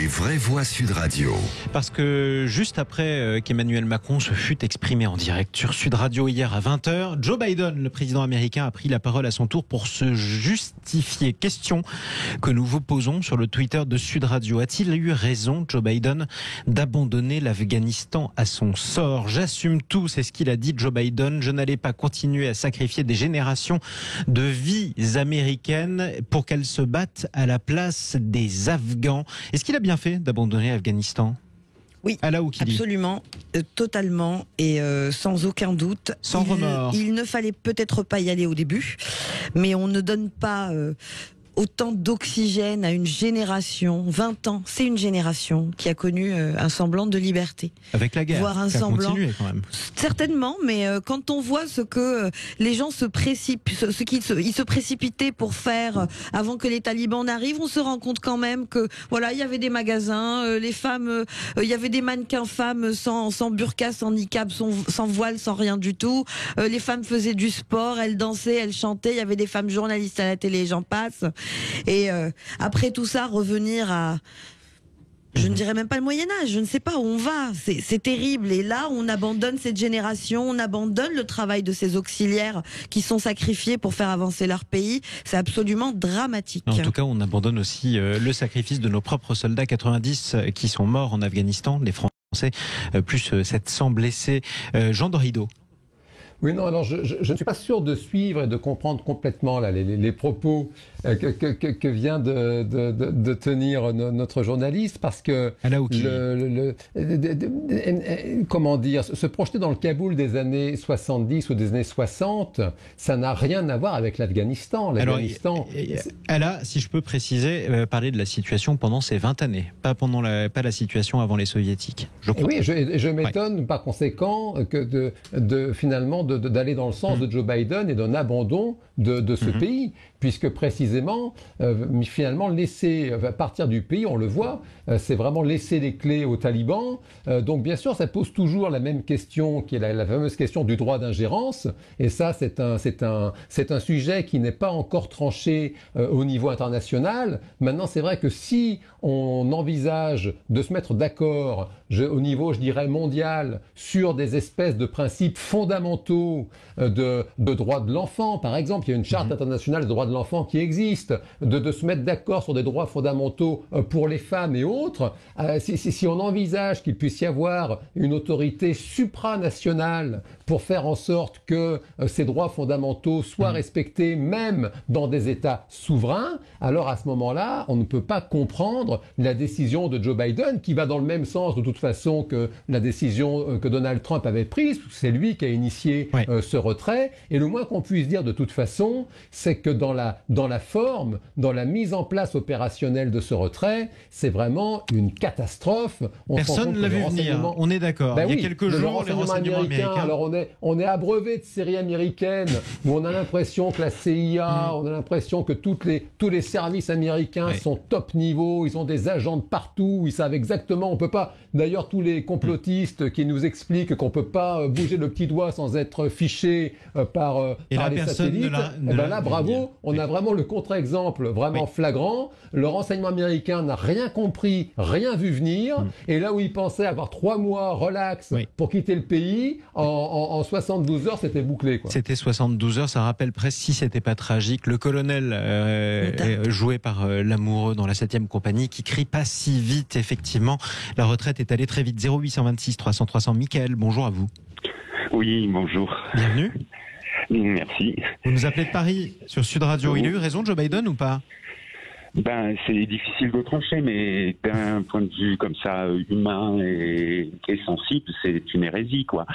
vraies voix Sud Radio. Parce que juste après qu'Emmanuel Macron se fut exprimé en direct sur Sud Radio hier à 20h, Joe Biden, le président américain, a pris la parole à son tour pour se justifier. Question que nous vous posons sur le Twitter de Sud Radio. A-t-il eu raison, Joe Biden, d'abandonner l'Afghanistan à son sort? J'assume tout, c'est ce qu'il a dit, Joe Biden. Je n'allais pas continuer à sacrifier des générations de vies américaines pour qu'elles se battent à la place des Afghans. Est-ce qu'il a bien fait d'abandonner l'Afghanistan? Oui, absolument, totalement et sans aucun doute. Sans remords. Il ne fallait peut-être pas y aller au début, mais on ne donne pas autant d'oxygène à une génération. 20 ans, c'est une génération qui a connu un semblant de liberté. Avec la guerre, voire un ça a semblant. continué quand même. Certainement, mais quand on voit ce que les gens se ils se précipitaient pour faire avant que les talibans n'arrivent, on se rend compte quand même que voilà, il y avait des magasins, les femmes, il y avait des mannequins femmes sans burqa, sans niqab, sans voile, sans rien du tout. Les femmes faisaient du sport, elles dansaient, elles chantaient. Il y avait des femmes journalistes à la télé, j'en passe. Et après tout ça, revenir à... Je ne dirais même pas le Moyen-Âge, je ne sais pas où on va, c'est terrible. Et là, on abandonne cette génération, on abandonne le travail de ces auxiliaires qui sont sacrifiés pour faire avancer leur pays. C'est absolument dramatique. En tout cas, on abandonne aussi le sacrifice de nos propres soldats, 90 qui sont morts en Afghanistan, les Français, plus 700 blessés. Jean Dorido. Oui, non, alors je ne suis pas sûr de suivre et de comprendre complètement là, les propos que vient de tenir notre journaliste, parce que comment dire, se projeter dans le Kaboul des années 70 ou des années 60, ça n'a rien à voir avec l'Afghanistan. L'Afghanistan. Là, si je peux préciser, parler de la situation pendant ces 20 années, pas la situation avant les soviétiques. Je crois. Oui, je m'étonne par conséquent que finalement d'aller dans le sens de Joe Biden et d'un abandon de ce pays, puisque précisément, finalement, partir du pays, on le voit, c'est vraiment laisser les clés aux talibans. Donc bien sûr, ça pose toujours la même question, qui est la fameuse question du droit d'ingérence, et ça, c'est un sujet qui n'est pas encore tranché au niveau international. Maintenant, c'est vrai que si on envisage de se mettre d'accord au niveau, je dirais, mondial, sur des espèces de principes fondamentaux de droits de l'enfant, par exemple, il y a une charte internationale des droits de l'enfant qui existe, de se mettre d'accord sur des droits fondamentaux pour les femmes et autres, si on envisage qu'il puisse y avoir une autorité supranationale pour faire en sorte que ces droits fondamentaux soient respectés même dans des États souverains, alors à ce moment-là, on ne peut pas comprendre la décision de Joe Biden, qui va dans le même sens de toute façon que la décision que Donald Trump avait prise. C'est lui qui a initié ce retrait, et le moins qu'on puisse dire de toute façon, c'est que dans la forme, dans la mise en place opérationnelle de ce retrait, c'est vraiment une catastrophe. Personne ne l'a vu venir, on est d'accord. Il y a quelques jours, les renseignements américains... Alors on est abreuvé de séries américaines où on a l'impression que la CIA, on a l'impression que tous les services américains sont top niveau, ils ont des agents de partout, ils savent exactement, on peut pas... D'ailleurs, tous les complotistes qui nous expliquent qu'on peut pas bouger le petit doigt sans être fiché par les satellites, là, bravo, on a vraiment le contre-exemple vraiment flagrant. Le renseignement américain n'a rien compris, rien vu venir, et là où il pensait avoir 3 mois relax pour quitter le pays, en 72 heures, c'était bouclé, quoi. C'était 72 heures, ça rappelle presque, si c'était pas tragique, le colonel joué par l'amoureux dans la 7e compagnie qui crie pas si vite, effectivement. La retraite est allée très vite. 0826 300 300. Michael, bonjour à vous. Oui, bonjour. Bienvenue. Merci. Vous nous appelez de Paris sur Sud Radio. Il a eu raison, Joe Biden, ou pas? C'est difficile de trancher, mais d'un point de vue comme ça humain et sensible, c'est une hérésie, quoi.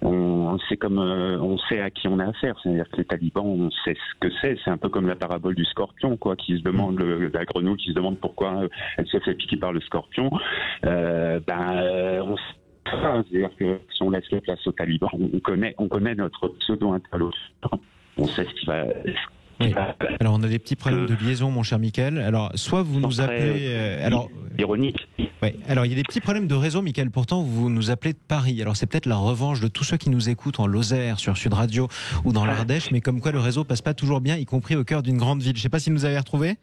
On sait à qui on a affaire. C'est-à-dire que les talibans, on sait ce que c'est. C'est un peu comme la parabole du scorpion, quoi, qui se demande la grenouille qui se demande pourquoi elle se fait piquer par le scorpion. On sait. C'est-à-dire que si on laisse la place aux talibans, on connaît notre pseudo-interlocuteur. On sait ce qui va. Oui. Alors on a des petits problèmes de liaison, mon cher Michael. Alors soit vous nous appelez, ironique. Ouais. Alors il y a des petits problèmes de réseau, Michael. Pourtant vous nous appelez de Paris. Alors c'est peut-être la revanche de tous ceux qui nous écoutent en Lozère, sur Sud Radio ou dans l'Ardèche, mais comme quoi le réseau passe pas toujours bien, y compris au cœur d'une grande ville. Je sais pas si vous nous avez retrouvé.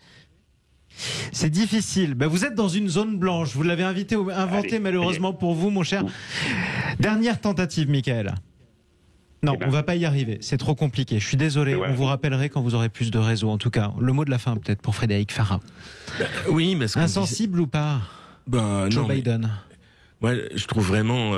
C'est difficile. Vous êtes dans une zone blanche. Vous l'avez inventé malheureusement pour vous, mon cher. Dernière tentative, Michael. Non, on va pas y arriver. C'est trop compliqué. Je suis désolé. On vous rappellerait quand vous aurez plus de réseau. En tout cas, le mot de la fin peut-être pour Frédéric Farah. Oui, mais insensible ou pas Joe Biden. Moi, je trouve vraiment,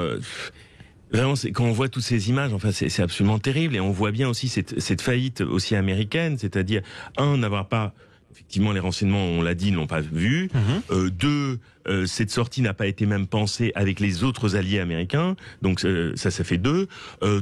quand on voit toutes ces images, enfin, c'est absolument terrible. Et on voit bien aussi cette faillite aussi américaine, c'est-à-dire n'avoir pas effectivement les renseignements, on l'a dit, ne l'ont pas vu. Deux, cette sortie n'a pas été même pensée avec les autres alliés américains, donc ça fait 2.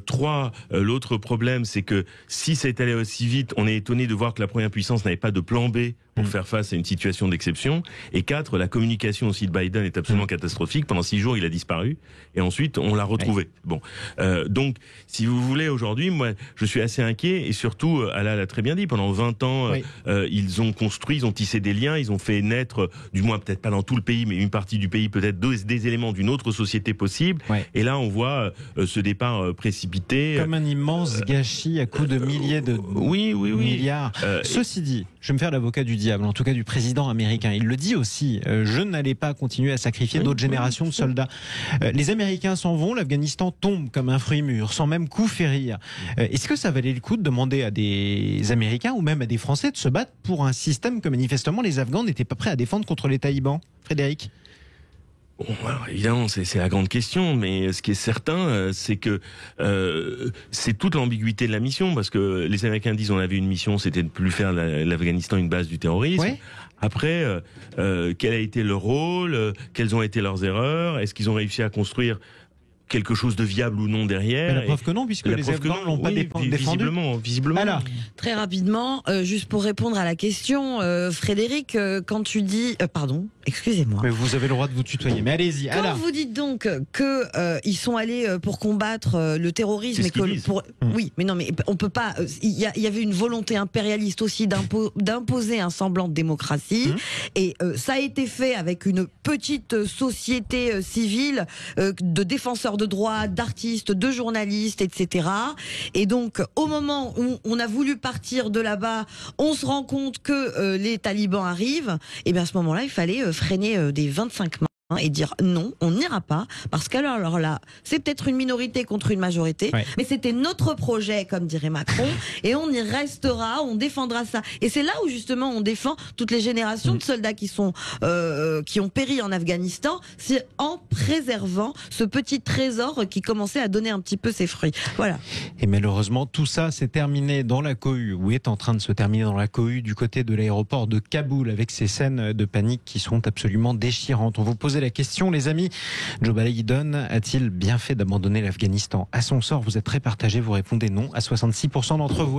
3, l'autre problème, c'est que si ça est allé aussi vite, on est étonné de voir que la première puissance n'avait pas de plan B pour faire face à une situation d'exception. Et 4, la communication aussi de Biden est absolument catastrophique. Pendant 6 jours, il a disparu, et ensuite on l'a retrouvé. Bon, donc si vous voulez, aujourd'hui, moi, je suis assez inquiet, et surtout, Ala l'a très bien dit, pendant 20 ans, ils ont construit, ils ont tissé des liens, ils ont fait naître, du moins peut-être pas dans tout le pays, mais une partie du pays, peut-être des éléments d'une autre société possible. Et là, on voit ce départ précipité. Comme un immense gâchis à coups de milliers de milliards. Ceci dit, je vais me faire l'avocat du diable, en tout cas du président américain. Il le dit aussi, je n'allais pas continuer à sacrifier d'autres générations de soldats. Les Américains s'en vont, l'Afghanistan tombe comme un fruit mûr, sans même coup férir. Est-ce que ça valait le coup de demander à des Américains ou même à des Français de se battre pour un système que manifestement les Afghans n'étaient pas prêts à défendre contre les talibans? Frédéric? Bon, alors évidemment, c'est la grande question, mais ce qui est certain, c'est que c'est toute l'ambiguïté de la mission, parce que les Américains disent on avait une mission, c'était de plus faire l'Afghanistan une base du terrorisme. Après, quel a été leur rôle, quelles ont été leurs erreurs, est-ce qu'ils ont réussi à construire quelque chose de viable ou non derrière? La preuve que non, puisque les Afghans l'ont pas défendu. Visiblement. Alors, très rapidement, juste pour répondre à la question, Frédéric, quand tu dis, pardon, excusez-moi. Mais vous avez le droit de vous tutoyer. Mais allez-y. Quand vous dites donc que ils sont allés pour combattre le terrorisme et que oui, mais non, mais on peut pas. Il y avait une volonté impérialiste aussi d'imposer un semblant de démocratie, et ça a été fait avec une petite société civile de défenseurs de droits, d'artistes, de journalistes, etc. Et donc, au moment où on a voulu partir de là-bas, on se rend compte que les talibans arrivent. Et bien à ce moment-là, il fallait freiner des 25 mains et dire non, on n'ira pas, parce qu'alors là, c'est peut-être une minorité contre une majorité, mais c'était notre projet, comme dirait Macron, et on y restera, on défendra ça. Et c'est là où justement on défend toutes les générations de soldats qui ont péri en Afghanistan, c'est en préservant ce petit trésor qui commençait à donner un petit peu ses fruits. Voilà. Et malheureusement, tout ça s'est terminé dans la cohue, ou est en train de se terminer dans la cohue du côté de l'aéroport de Kaboul, avec ces scènes de panique qui sont absolument déchirantes. On vous posait la question, les amis, Joe Biden a-t-il bien fait d'abandonner l'Afghanistan à son sort? Vous êtes très partagés, vous répondez non à 66% d'entre vous.